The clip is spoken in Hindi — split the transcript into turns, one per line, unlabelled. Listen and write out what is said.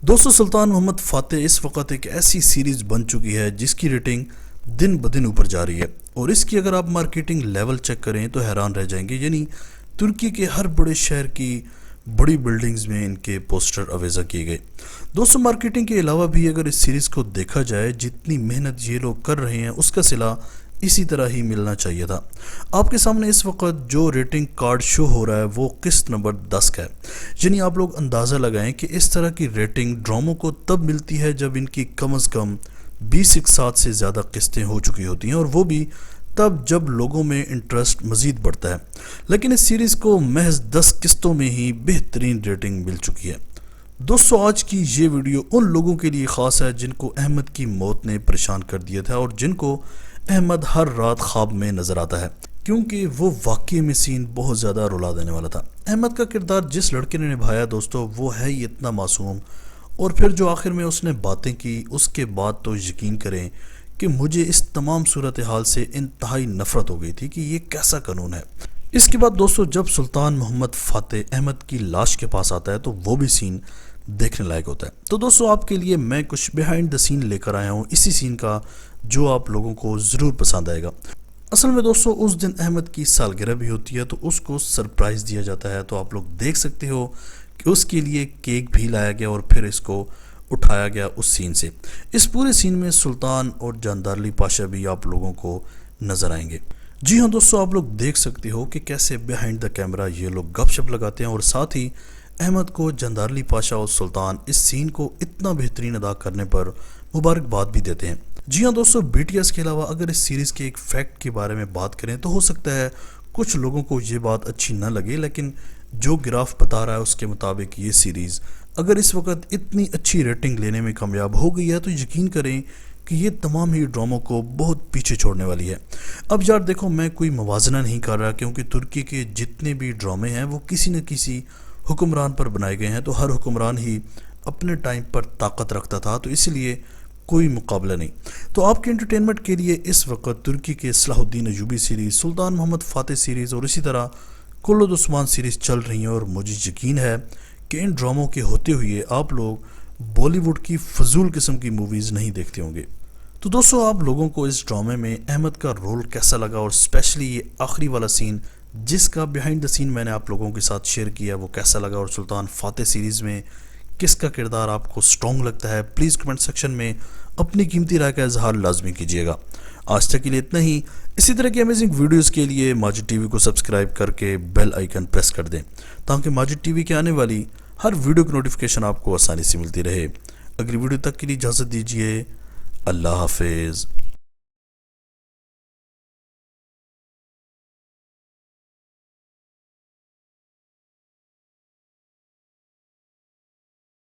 दोस्तों, सुल्तान मोहम्मद फ़ातेह इस वक्त एक ऐसी सीरीज़ बन चुकी है जिसकी रेटिंग दिन ब दिन ऊपर जा रही है और इसकी अगर आप मार्केटिंग लेवल चेक करें तो हैरान रह जाएंगे। यानी तुर्की के हर बड़े शहर की बड़ी बिल्डिंग्स में इनके पोस्टर अवेजा किए गए। दोस्तों, मार्केटिंग के अलावा भी अगर इस सीरीज़ को देखा जाए, जितनी मेहनत ये लोग कर रहे हैं उसका सिला इसी तरह ही मिलना चाहिए था। आपके सामने इस वक्त जो रेटिंग कार्ड शो हो रहा है वो किस्त नंबर 10 का है। यानी आप लोग अंदाज़ा लगाएं कि इस तरह की रेटिंग ड्रामों को तब मिलती है जब इनकी कम अज़ कम 20 से ज़्यादा किस्तें हो चुकी होती हैं, और वो भी तब जब लोगों में इंटरेस्ट मज़ीद बढ़ता है। लेकिन इस सीरीज़ को महज 10 किस्तों में ही बेहतरीन रेटिंग मिल चुकी है। दोस्तों, आज की ये वीडियो उन लोगों के लिए ख़ास है जिनको अहमद की मौत ने परेशान कर दिया था और जिनको अहमद हर रात ख्वाब में नज़र आता है, क्योंकि वो वाकई में सीन बहुत ज़्यादा रुला देने वाला था। अहमद का किरदार जिस लड़के ने निभाया दोस्तों, वो है ही इतना मासूम, और फिर जो आखिर में उसने बातें की उसके बाद तो यकीन करें कि मुझे इस तमाम सूरत हाल से इंतहाई नफ़रत हो गई थी कि ये कैसा कानून है। इसके बाद दोस्तों, जब सुल्तान मोहम्मद फ़ातेह अहमद की लाश के पास आता है तो वो भी सीन देखने लायक होता है। तो दोस्तों, आपके लिए मैं कुछ बिहाइंड द सीन लेकर आया हूँ इसी सीन का, जो आप लोगों को ज़रूर पसंद आएगा। असल में दोस्तों, उस दिन अहमद की सालगिरह भी होती है तो उसको सरप्राइज़ दिया जाता है। तो आप लोग देख सकते हो कि उसके लिए केक भी लाया गया और फिर इसको उठाया गया उस सीन से। इस पूरे सीन में सुल्तान और जानदारली पाशा भी आप लोगों को नज़र आएंगे। जी हाँ दोस्तों, आप लोग देख सकते हो कि कैसे बिहाइंड द कैमरा ये लोग गपशप लगाते हैं और साथ ही अहमद को जानदारली पाशा और सुल्तान इस सीन को इतना बेहतरीन अदा करने पर मुबारकबाद भी देते हैं। जी हाँ दोस्तों, BTS के अलावा अगर इस सीरीज़ के एक फैक्ट के बारे में बात करें तो हो सकता है कुछ लोगों को ये बात अच्छी ना लगे, लेकिन जो ग्राफ बता रहा है उसके मुताबिक ये सीरीज़ अगर इस वक्त इतनी अच्छी रेटिंग लेने में कामयाब हो गई है तो यकीन करें कि ये तमाम ही ड्रामों को बहुत पीछे छोड़ने वाली है। अब यार देखो, मैं कोई मुवाजना नहीं कर रहा, क्योंकि तुर्की के जितने भी ड्रामे हैं वो किसी न किसी हुक्मरान पर बनाए गए हैं, तो हर हुक्मरान ही अपने टाइम पर ताकत रखता था, तो इसलिए कोई मुकाबला नहीं। तो आपके एंटरटेनमेंट के लिए इस वक्त तुर्की के सलाहुद्दीन अयूबी सीरीज़, सुल्तान मोहम्मद फ़ातेह सीरीज़ और इसी तरह कुल्लुद उस्मान सीरीज़ चल रही हैं, और मुझे यकीन है कि इन ड्रामों के होते हुए आप लोग बॉलीवुड की फजूल किस्म की मूवीज़ नहीं देखते होंगे। तो दोस्तों, आप लोगों को इस ड्रामे में अहमद का रोल कैसा लगा, और स्पेशली ये आखिरी वाला सीन जिसका बिहाइंड द सीन मैंने आप लोगों के साथ शेयर किया वो कैसा लगा, और सुल्तान फ़ातेह सीरीज़ में किसका किरदार आपको स्ट्रॉन्ग लगता है, प्लीज़ कमेंट सेक्शन में अपनी कीमती राय का इजहार लाजमी कीजिएगा। आज तक के लिए इतना ही। इसी तरह की अमेजिंग वीडियोस के लिए माजिद टीवी को सब्सक्राइब करके बेल आइकन प्रेस कर दें, ताकि माजिद टीवी के आने वाली हर वीडियो की नोटिफिकेशन आपको आसानी से मिलती रहे। अगली वीडियो तक के लिए इजाज़त दीजिए। अल्लाह हाफिज़।